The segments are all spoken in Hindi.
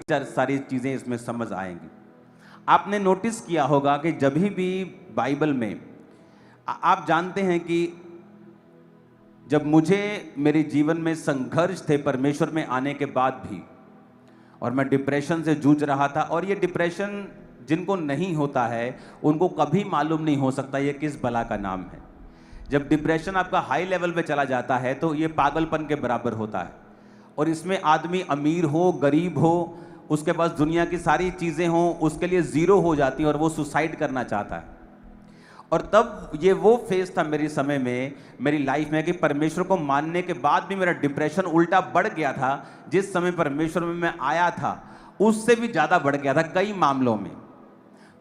सारी चीज़ें इसमें समझ आएंगी। आपने नोटिस किया होगा कि जब भी बाइबल में आप जानते हैं कि जब मुझे मेरे जीवन में संघर्ष थे परमेश्वर में आने के बाद भी, और मैं डिप्रेशन से जूझ रहा था, और ये डिप्रेशन जिनको नहीं होता है उनको कभी मालूम नहीं हो सकता ये किस बला का नाम है। जब डिप्रेशन आपका हाई लेवल पे चला जाता है तो ये पागलपन के बराबर होता है, और इसमें आदमी अमीर हो गरीब हो, उसके पास दुनिया की सारी चीज़ें हों, उसके लिए ज़ीरो हो जाती हैं और वो सुसाइड करना चाहता है। और तब ये वो फेज था मेरे समय में, मेरी लाइफ में, कि परमेश्वर को मानने के बाद भी मेरा डिप्रेशन उल्टा बढ़ गया था। जिस समय परमेश्वर में मैं आया था उससे भी ज़्यादा बढ़ गया था कई मामलों में।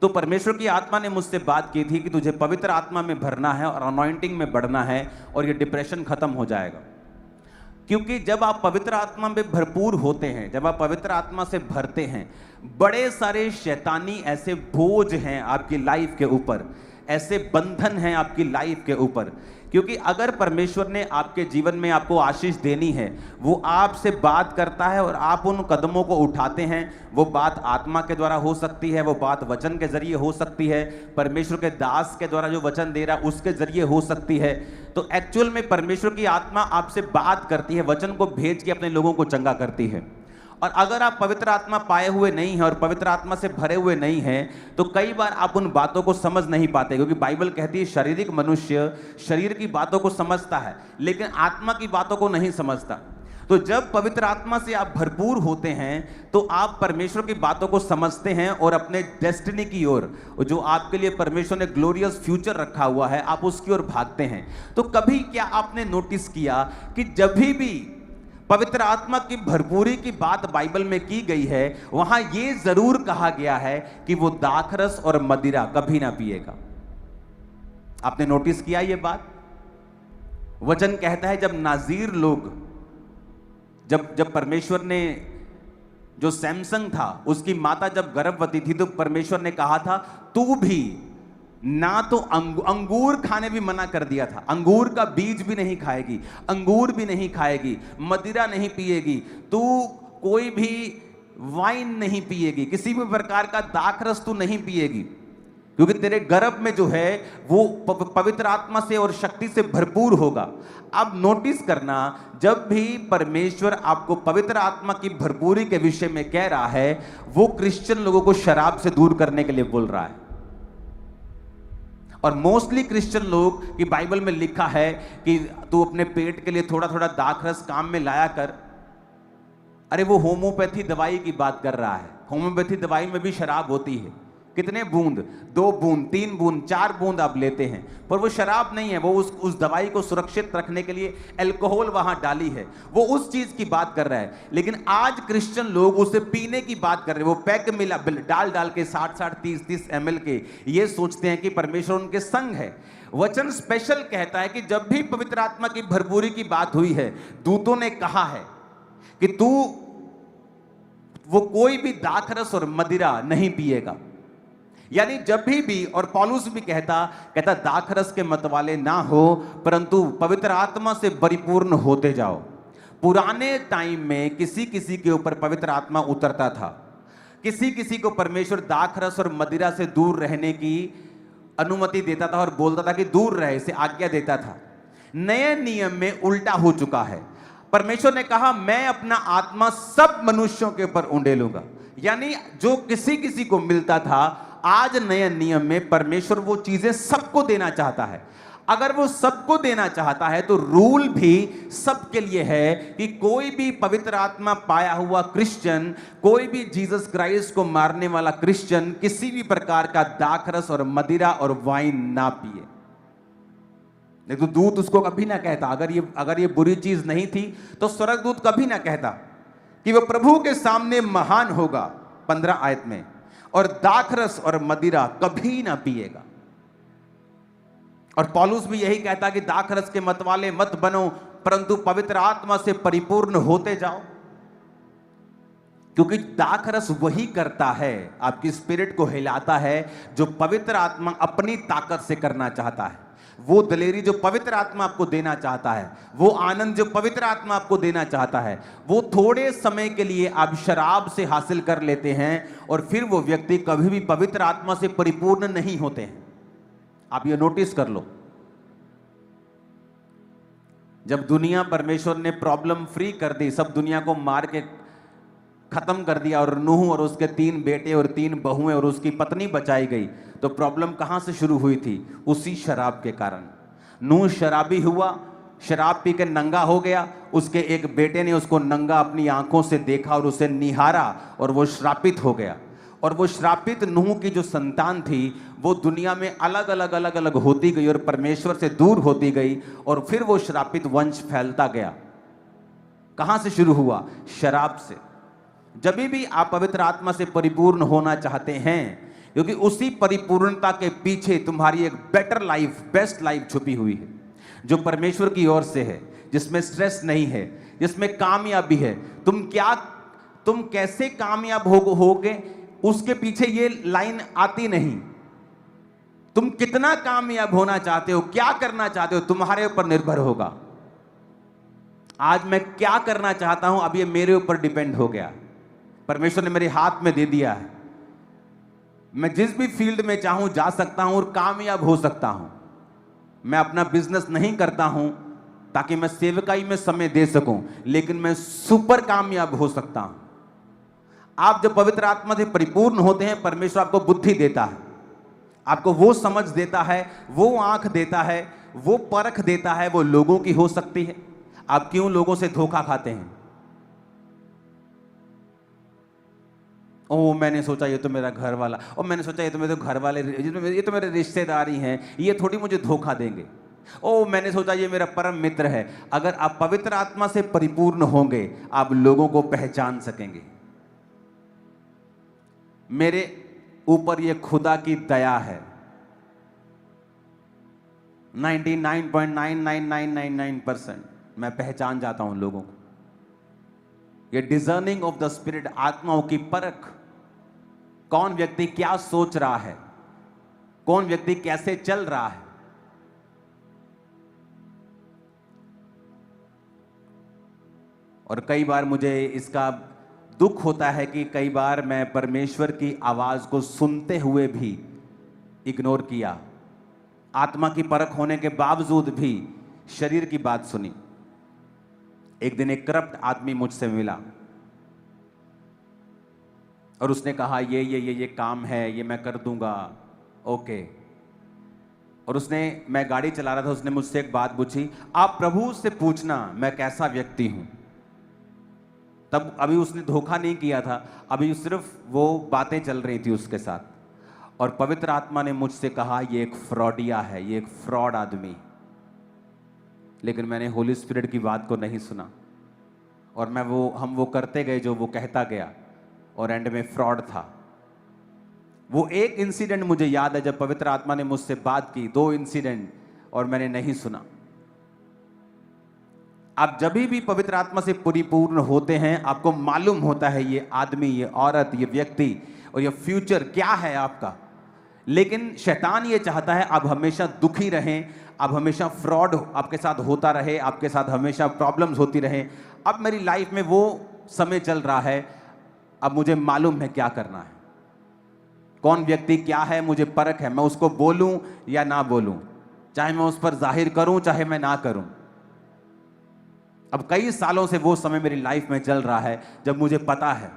तो परमेश्वर की आत्मा ने मुझसे बात की थी कि तुझे पवित्र आत्मा में भरना है और अनॉइंटिंग में बढ़ना है और ये डिप्रेशन खत्म हो जाएगा। क्योंकि जब आप पवित्र आत्मा में भरपूर होते हैं, जब आप पवित्र आत्मा से भरते हैं, बड़े सारे शैतानी ऐसे बोझ हैं आपकी लाइफ के ऊपर, ऐसे बंधन हैं आपकी लाइफ के ऊपर। क्योंकि अगर परमेश्वर ने आपके जीवन में आपको आशीष देनी है, वो आपसे बात करता है और आप उन कदमों को उठाते हैं। वो बात आत्मा के द्वारा हो सकती है, वो बात वचन के जरिए हो सकती है, परमेश्वर के दास के द्वारा जो वचन दे रहा है उसके जरिए हो सकती है। तो एक्चुअल में परमेश्वर की आत्मा आपसे बात करती है, वचन को भेज के अपने लोगों को चंगा करती है। और अगर आप पवित्र आत्मा पाए हुए नहीं हैं और पवित्र आत्मा से भरे हुए नहीं हैं तो कई बार आप उन बातों को समझ नहीं पाते, क्योंकि बाइबल कहती है शारीरिक मनुष्य शरीर की बातों को समझता है लेकिन आत्मा की बातों को नहीं समझता। तो जब पवित्र आत्मा से आप भरपूर होते हैं तो आप परमेश्वर की बातों को समझते हैं और अपने डेस्टिनी की ओर, जो आपके लिए परमेश्वर ने ग्लोरियस फ्यूचर रखा हुआ है, आप उसकी ओर भागते हैं। तो कभी क्या आपने नोटिस किया कि जब भी पवित्र आत्मा की भरपूरी की बात बाइबल में की गई है, वहां यह जरूर कहा गया है कि वो दाखरस और मदिरा कभी ना पिएगा। आपने नोटिस किया ये बात? वचन कहता है जब नाजीर लोग, जब परमेश्वर ने, जो सैमसंग था उसकी माता जब गर्भवती थी तो परमेश्वर ने कहा था तू भी ना तो अंगूर खाने भी मना कर दिया था, अंगूर का बीज भी नहीं खाएगी, अंगूर भी नहीं खाएगी, मदिरा नहीं पिएगी, तू कोई भी वाइन नहीं पिएगी, किसी भी प्रकार का दाखरस तू नहीं पिएगी, क्योंकि तेरे गर्भ में जो है वो पवित्र आत्मा से और शक्ति से भरपूर होगा। अब नोटिस करना, जब भी परमेश्वर आपको पवित्र आत्मा की भरपूरी के विषय में कह रहा है, वो क्रिश्चियन लोगों को शराब से दूर करने के लिए बोल रहा है। और मोस्टली क्रिश्चियन लोग की बाइबल में लिखा है कि तू अपने पेट के लिए थोड़ा थोड़ा दाखरस काम में लाया कर। अरे वो होम्योपैथी दवाई की बात कर रहा है। होम्योपैथी दवाई में भी शराब होती है। कितने बूंद, 2 बूंद, 3 बूंद, 4 बूंद आप लेते हैं, पर वो शराब नहीं है। वो उस दवाई को सुरक्षित रखने के लिए अल्कोहल वहां डाली है, वो उस चीज की बात कर रहा है। लेकिन आज क्रिश्चियन लोग उसे पीने की बात कर रहे हैं। वो पैक मिला डाल के 60-60, 30-30 ml के, ये सोचते हैं कि परमेश्वर उनके संग है। वचन स्पेशल कहता है कि जब भी पवित्र आत्मा की भरपूरी की बात हुई है, दूतों ने कहा है कि तू वो कोई भी दाखरस और मदिरा नहीं पिएगा। यानी जब भी, और पौलुस भी कहता दाखरस के मतवाले ना हो परंतु पवित्र आत्मा से परिपूर्ण होते जाओ। पुराने टाइम में किसी किसी के ऊपर पवित्र आत्मा उतरता था, किसी किसी को परमेश्वर दाखरस और मदिरा से दूर रहने की अनुमति देता था और बोलता था कि दूर रहे, इसे आज्ञा देता था। नए नियम में उल्टा हो चुका है। परमेश्वर ने कहा मैं अपना आत्मा सब मनुष्यों के ऊपर उंडेलूंगा। यानी जो किसी किसी को मिलता था, आज नए नियम में परमेश्वर वो चीजें सबको देना चाहता है। अगर वो सबको देना चाहता है तो रूल भी सबके लिए है कि कोई भी पवित्र आत्मा पाया हुआ क्रिश्चियन, कोई भी जीसस क्राइस्ट को मारने वाला क्रिश्चियन किसी भी प्रकार का दाखरस और मदिरा और वाइन ना पिए। नहीं तो दूत उसको कभी ना कहता, अगर ये बुरी चीज नहीं थी तो स्वर्गदूत कभी ना कहता कि वो प्रभु के सामने महान होगा 15 आयत में, और दाखरस और मदिरा कभी ना पिएगा। और पौलुस भी यही कहता कि दाखरस के मतवाले मत बनो परंतु पवित्र आत्मा से परिपूर्ण होते जाओ। क्योंकि दाखरस वही करता है, आपकी स्पिरिट को हिलाता है, जो पवित्र आत्मा अपनी ताकत से करना चाहता है। वो दलेरी जो पवित्र आत्मा आपको देना चाहता है, वो आनंद जो पवित्र आत्मा आपको देना चाहता है, वो थोड़े समय के लिए आप शराब से हासिल कर लेते हैं और फिर वो व्यक्ति कभी भी पवित्र आत्मा से परिपूर्ण नहीं होते हैं। आप ये नोटिस कर लो। जब दुनिया परमेश्वर ने प्रॉब्लम फ्री कर दी, सब दुनिया को मार के खत्म कर दिया और नूह और उसके 3 बेटे और 3 बहुएं और उसकी पत्नी बचाई गई, तो प्रॉब्लम कहां से शुरू हुई थी? उसी शराब के कारण। नूह शराबी हुआ, शराब पी के नंगा हो गया, उसके एक बेटे ने उसको नंगा अपनी आंखों से देखा और उसे निहारा और वो श्रापित हो गया। और वो श्रापित नूह की जो संतान थी वो दुनिया में अलग अलग होती गई और परमेश्वर से दूर होती गई और फिर वो श्रापित वंश फैलता गया। कहां से शुरू हुआ? शराब से। जब भी आप पवित्र आत्मा से परिपूर्ण होना चाहते हैं, क्योंकि उसी परिपूर्णता के पीछे तुम्हारी एक बेटर लाइफ, बेस्ट लाइफ छुपी हुई है, जो परमेश्वर की ओर से है, जिसमें स्ट्रेस नहीं है, जिसमें कामयाबी है। तुम कैसे कामयाब होगे उसके पीछे ये लाइन आती नहीं। तुम कितना कामयाब होना चाहते हो, क्या करना चाहते हो, तुम्हारे ऊपर निर्भर होगा। आज मैं क्या करना चाहता हूं, अब ये मेरे ऊपर डिपेंड हो गया। परमेश्वर ने मेरे हाथ में दे दिया है। मैं जिस भी फील्ड में चाहूं जा सकता हूं और कामयाब हो सकता हूं। मैं अपना बिजनेस नहीं करता हूं ताकि मैं सेवकाई में समय दे सकूं, लेकिन मैं सुपर कामयाब हो सकता हूं। आप जब पवित्र आत्मा से परिपूर्ण होते हैं, परमेश्वर आपको बुद्धि देता है, आपको वो समझ देता है, वो आंख देता है, वो परख देता है। वो लोगों की हो सकती है। आप क्यों लोगों से धोखा खाते हैं? ओ मैंने सोचा ये तो मेरा घर वाला, और मैंने सोचा ये तो मेरे घर वाले, ये तो मेरे रिश्तेदार ही हैं, ये थोड़ी मुझे धोखा देंगे। ओ मैंने सोचा ये मेरा परम मित्र है। अगर आप पवित्र आत्मा से परिपूर्ण होंगे, आप लोगों को पहचान सकेंगे। मेरे ऊपर ये खुदा की दया है। 99.99999% मैं पहचान जाता हूं लोगों को। ये डिजर्निंग ऑफ द स्पिरिट, आत्माओं की परख। कौन व्यक्ति क्या सोच रहा है, कौन व्यक्ति कैसे चल रहा है। और कई बार मुझे इसका दुख होता है कि कई बार मैं परमेश्वर की आवाज को सुनते हुए भी इग्नोर किया। आत्मा की परख होने के बावजूद भी शरीर की बात सुनी। एक दिन एक करप्ट आदमी मुझसे मिला और उसने कहा ये काम है, ये मैं कर दूंगा, ओके। और मैं गाड़ी चला रहा था, उसने मुझसे एक बात पूछी, आप प्रभु से पूछना मैं कैसा व्यक्ति हूं। तब अभी उसने धोखा नहीं किया था, अभी सिर्फ वो बातें चल रही थी उसके साथ। और पवित्र आत्मा ने मुझसे कहा ये एक फ्रॉडिया है, ये एक फ्रॉड आदमी। लेकिन मैंने होली स्पिरिट की बात को नहीं सुना और हम वो करते गए जो वो कहता गया और एंड में फ्रॉड था। वो एक इंसिडेंट मुझे याद है जब पवित्र आत्मा ने मुझसे बात की, 2 इंसिडेंट, और मैंने नहीं सुना। आप जब भी पवित्र आत्मा से परिपूर्ण होते हैं, आपको मालूम होता है ये आदमी, ये औरत, ये व्यक्ति और ये फ्यूचर क्या है आपका। लेकिन शैतान ये चाहता है आप हमेशा दुखी रहें, आप हमेशा फ्रॉड आपके साथ होता रहे, आपके साथ हमेशा प्रॉब्लम्स होती रहे। अब मेरी लाइफ में वो समय चल रहा है, अब मुझे मालूम है क्या करना है, कौन व्यक्ति क्या है, मुझे परख है। मैं उसको बोलूं या ना बोलूं, चाहे मैं उस पर जाहिर करूं चाहे मैं ना करूं। अब कई सालों से वो समय मेरी लाइफ में चल रहा है जब मुझे पता है